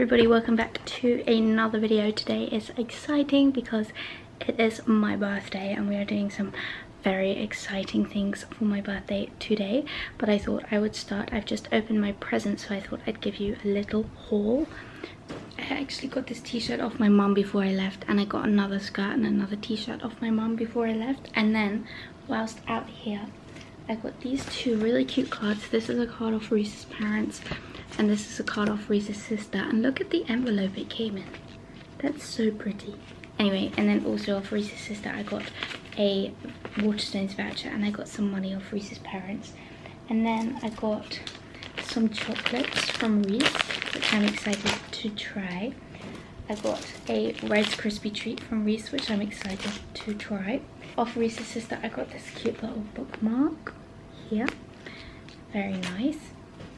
everybody, welcome back to another video. Today is exciting because it is my birthday and we are doing some very exciting things for my birthday today. But I thought I would start. I've just opened my presents, so I thought I'd give you a little haul. I actually got this t-shirt off my mum before I left, and I got another skirt and another t-shirt off my mum before I left. And then whilst out here I got these two really cute cards. This is a card off Rhys's parents and this is a card off Rhys's sister, and look at the envelope it came in. That's so pretty. Anyway, and then also off Rhys's sister I got a Waterstones voucher, and I got some money off Rhys's parents. And then I got some chocolates from Rhys, which I'm excited to try. I got a Rice Krispie treat from Rhys, which I'm excited to try. Off Rhys's sister I got this cute little bookmark here, very nice,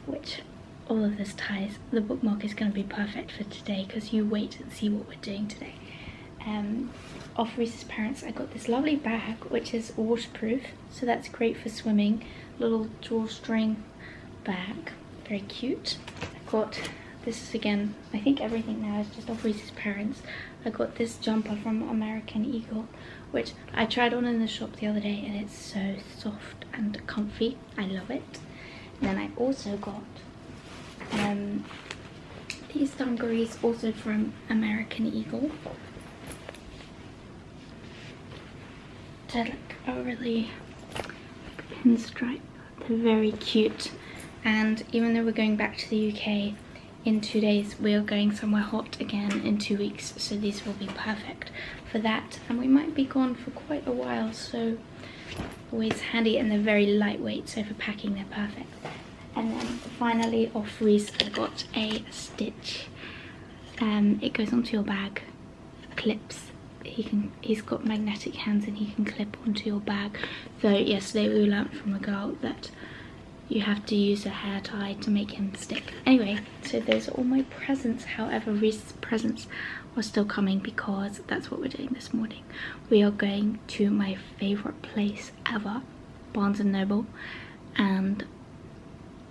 which all of this ties. The bookmark is going to be perfect for today because you wait and see what we're doing today. Off Rhys's parents I got this lovely bag which is waterproof, so that's great for swimming. Little drawstring bag, very cute. I got, this is again, I think everything now is just off Rhys's parents. I got this jumper from American Eagle, which I tried on in the shop the other day and it's so soft and comfy. I love it. And then I also got these dungarees, also from American Eagle. They're like a really pinstripe. They're very cute. And even though we're going back to the UK in 2 days, we are going somewhere hot again in 2 weeks, so these will be perfect for that. And we might be gone for quite a while, so always handy, and they're very lightweight, so for packing they're perfect. And then finally off Rhys I got a stitch. It goes onto your bag, clips. He's got magnetic hands and he can clip onto your bag. So yesterday we learnt from a girl that you have to use a hair tie to make him stick. Anyway, so those are all my presents. However, Rhys's presents are still coming because that's what we're doing this morning. We are going to my favourite place ever, Barnes & Noble, and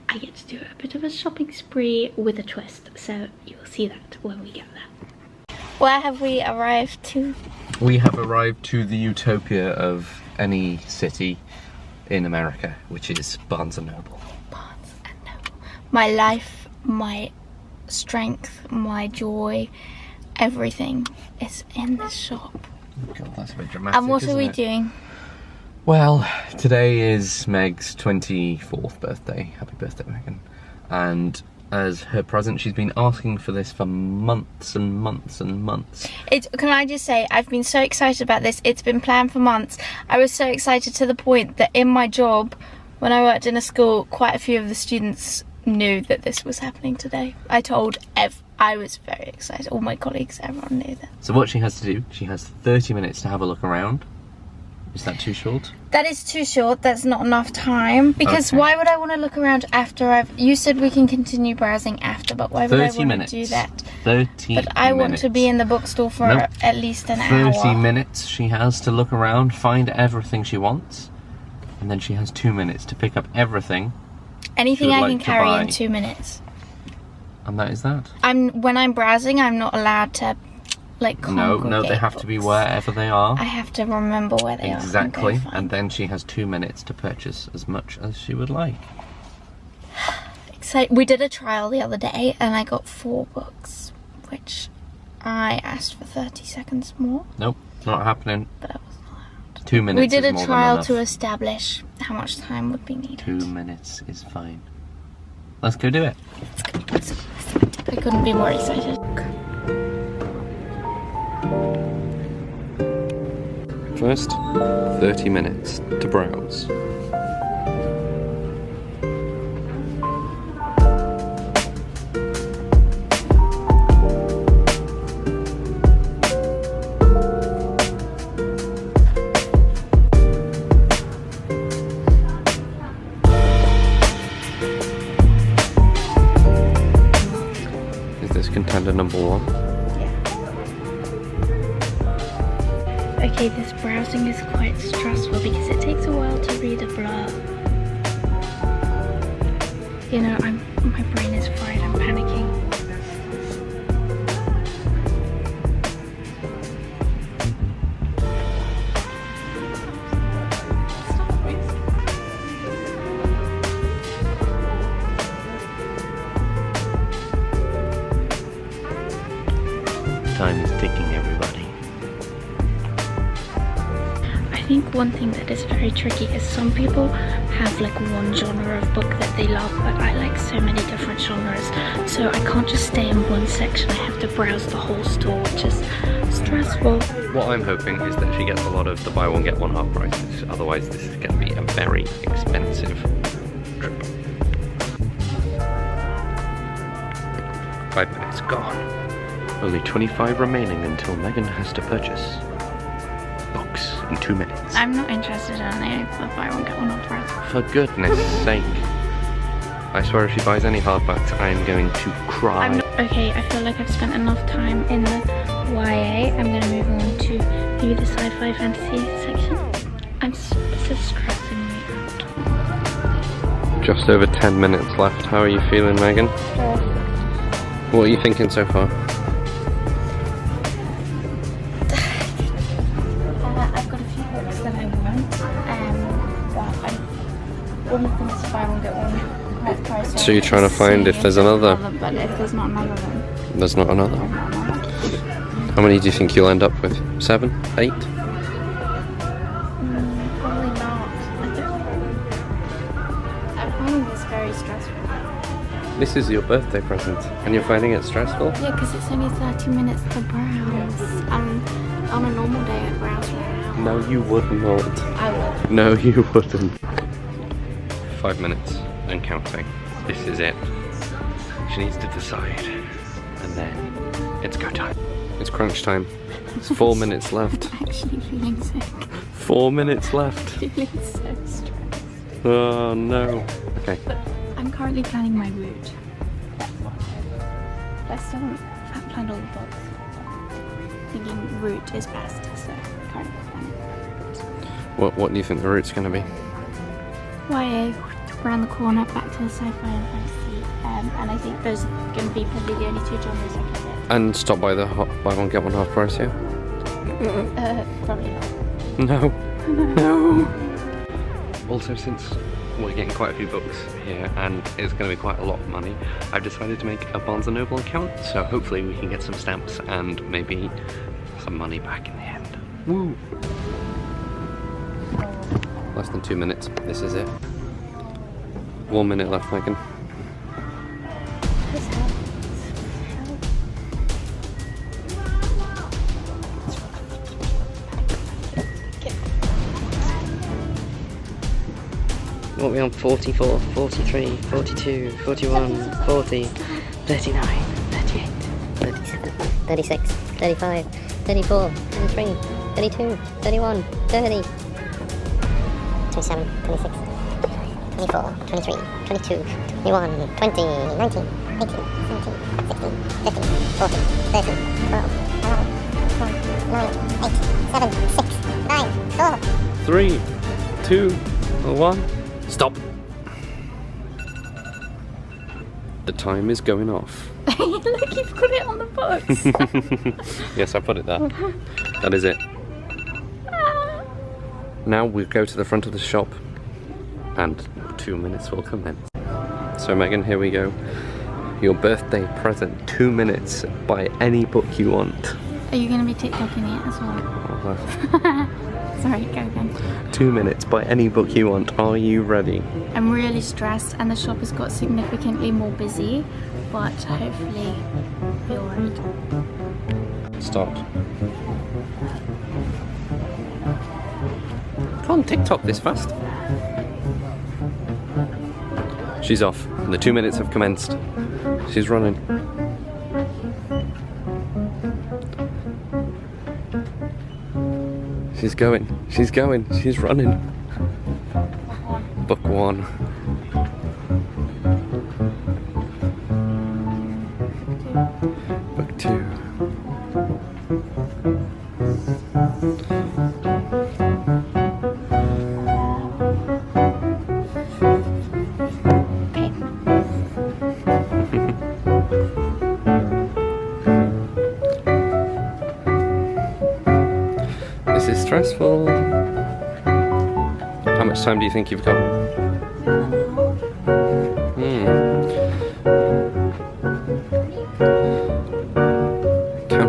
I get to do a bit of a shopping spree with a twist, so you'll see that when we get there. Where have we arrived to? We have arrived to the utopia of any city in America, which is Barnes & Noble. Barnes & Noble. My life, my strength, my joy, everything is in this shop. Oh God, that's a bit dramatic. And what are we doing? Well, today is Meg's 24th birthday. Happy birthday, Megan. And as her present, she's been asking for this for months and months and months. Can I just say, I've been so excited about this. It's been planned for months. I was so excited to the point that in my job, when I worked in a school, quite a few of the students knew that this was happening today. I was very excited. All my colleagues, everyone knew that. So what she has to do, she has 30 minutes to have a look around. Is that too short? That is too short. That's not enough time. Because why would I want to look around after you said we can continue browsing after, but why would I want to do that? 30 minutes. But I want to be in the bookstore for at least an hour. 30 minutes she has to look around, find everything she wants, and then she has 2 minutes to pick up everything. Anything I can carry in 2 minutes. And that is that. When I'm browsing, I'm not allowed to No, they have to be wherever they are. I have to remember where they are. Exactly, and then she has 2 minutes to purchase as much as she would like. We did a trial the other day and I got 4 books, which I asked for 30 seconds more. Nope, not happening. But I wasn't allowed. 2 minutes. We did a trial to establish how much time would be needed. 2 minutes is fine. Let's go do it. I couldn't be more excited. First, 30 minutes to browse. Is this contender number 1? Okay, this browsing is quite stressful because it takes a while to read a blurb. You know, my brain is fried, I'm panicking. time is ticking, everybody. I think one thing that is very tricky is some people have like one genre of book that they love, but I like so many different genres, so I can't just stay in one section. I have to browse the whole store, which is stressful. What I'm hoping is that she gets a lot of the buy one get one half prices, otherwise this is going to be a very expensive trip. 5 minutes gone. Only 25 remaining until Megan has to purchase books in 2 minutes. I'm not interested in any of the buy one get one half price. For goodness sake. I swear if she buys any hardbacks, I'm going to cry. Okay, I feel like I've spent enough time in the YA. I'm going to move on to maybe the sci-fi fantasy section. This is stressing me out. Just over 10 minutes left. How are you feeling, Megan? What are you thinking so far? I've got a few books that I want, but one of them is buy one get one half price. So you're trying to find if there's another? But if there's not another, then there's not another. How many do you think you'll end up with? 7? 8? Probably not. I'm finding this very stressful. This is your birthday present, and you're finding it stressful? Yeah, because it's only 30 minutes to browse, and on a normal day I'd browse for an hour. No, you would not. I would. No, you wouldn't. 5 minutes and counting. This is it. She needs to decide, and then it's go time. It's crunch time. It's 4 minutes left. I'm actually feeling sick. 4 minutes left. Feeling so stressed. Oh no. Okay. But I'm currently planning my route. I still haven't planned all the books. Thinking route is best, so currently planning. What do you think the route's going to be? YA, around the corner, back to the sci-fi and fantasy, and I think those are going to be probably the only two genres I can get. And stop by the buy one get one half price, yeah? Probably not. No. No. Also, since we're getting quite a few books here and it's going to be quite a lot of money, I've decided to make a Barnes & Noble account, so hopefully we can get some stamps and maybe some money back in the end. Woo! Less than 2 minutes. This is it. 1 minute left, Megan. What are we on? 44, 43, 42, 41, 40, 39, 38, 37, 36, 35, 34, 33, 32, 31, 30, 27, 26, 24, 23, 22, 21, 20, 19, 18, 17, 16, 15, 14, 13, 12, 11, 12, 9, 8, 7, 6, 9, 4. 3, 2, 1. Stop! The time is going off. Look, you've got it on the books. Yes, I put it there. That is it. Now we'll go to the front of the shop and 2 minutes will commence. So Megan, here we go. Your birthday present, 2 minutes. Buy any book you want. Are you going to be TikToking it as well? Sorry, go again. 2 minutes, buy any book you want. Are you ready? I'm really stressed and the shop has got significantly more busy, but hopefully it'll be alright. Start. Can't TikTok this fast. She's off. The 2 minutes have commenced. She's running. She's going. She's going. She's running. Book 1. Book 2. This is stressful. How much time do you think you've got?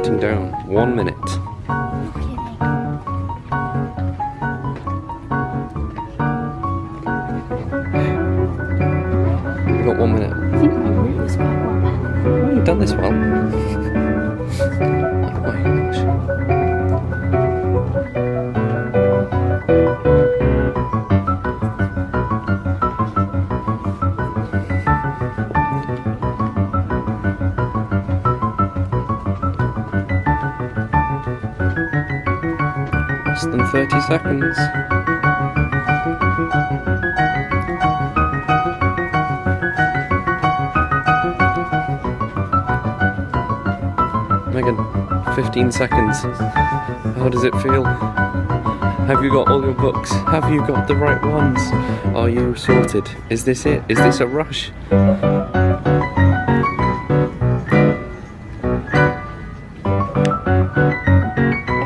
counting down. 1 minute. We've got 1 minute. I think my route was quite well planned. Oh, you've done this well. Oh my gosh. Less than 30 seconds. Megan, 15 seconds. How does it feel? Have you got all your books? Have you got the right ones? Are you sorted? Is this it? Is this a rush?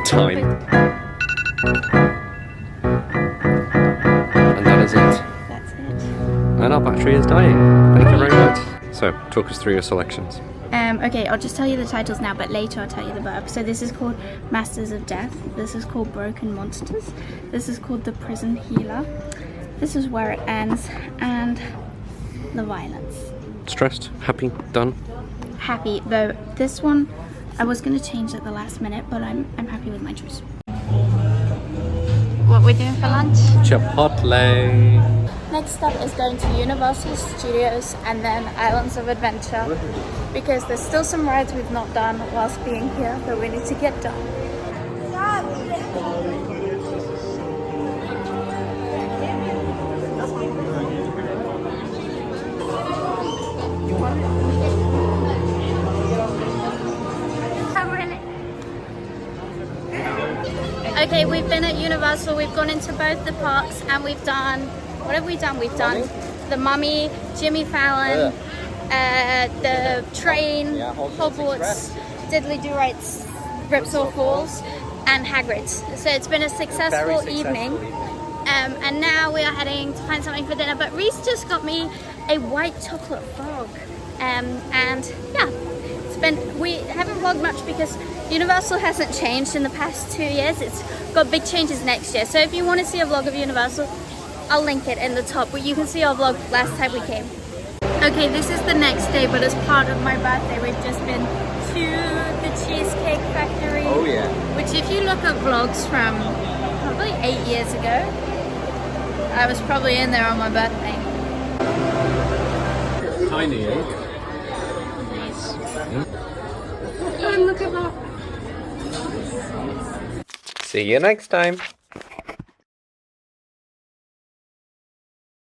Time. And that is it. That's it. And our battery is dying. Thank you very much. So, talk us through your selections. Okay, I'll just tell you the titles now, but later I'll tell you the verb. So this is called Masters of Death. This is called Broken Monsters. This is called The Prison Healer. This is Where It Ends, and The Violence. Stressed? Happy? Done? Happy, though this one I was going to change at the last minute, but I'm happy with my choice. What we're doing for lunch? Chipotle. Next up is going to Universal Studios and then Islands of Adventure, because there's still some rides we've not done whilst being here that we need to get done. Okay, we've been at Universal, we've gone into both the parks and we've done, what have we done? We've done the Mummy, Jimmy Fallon, the train, Hogwarts, Diddley-Do-Right's Ripsaw Falls, and Hagrid's. So it's been a successful evening, and now we are heading to find something for dinner. But Rhys just got me a white chocolate frog, and yeah, we haven't vlogged much because Universal hasn't changed in the past 2 years. It's got big changes next year. So if you want to see a vlog of Universal, I'll link it in the top, but you can see our vlog last time we came. Okay, this is the next day, but as part of my birthday, we've just been to the Cheesecake Factory. Oh yeah. Which if you look at vlogs from probably 8 years ago, I was probably in there on my birthday. Tiny, eh? Nice. Oh, look at that. See you next time.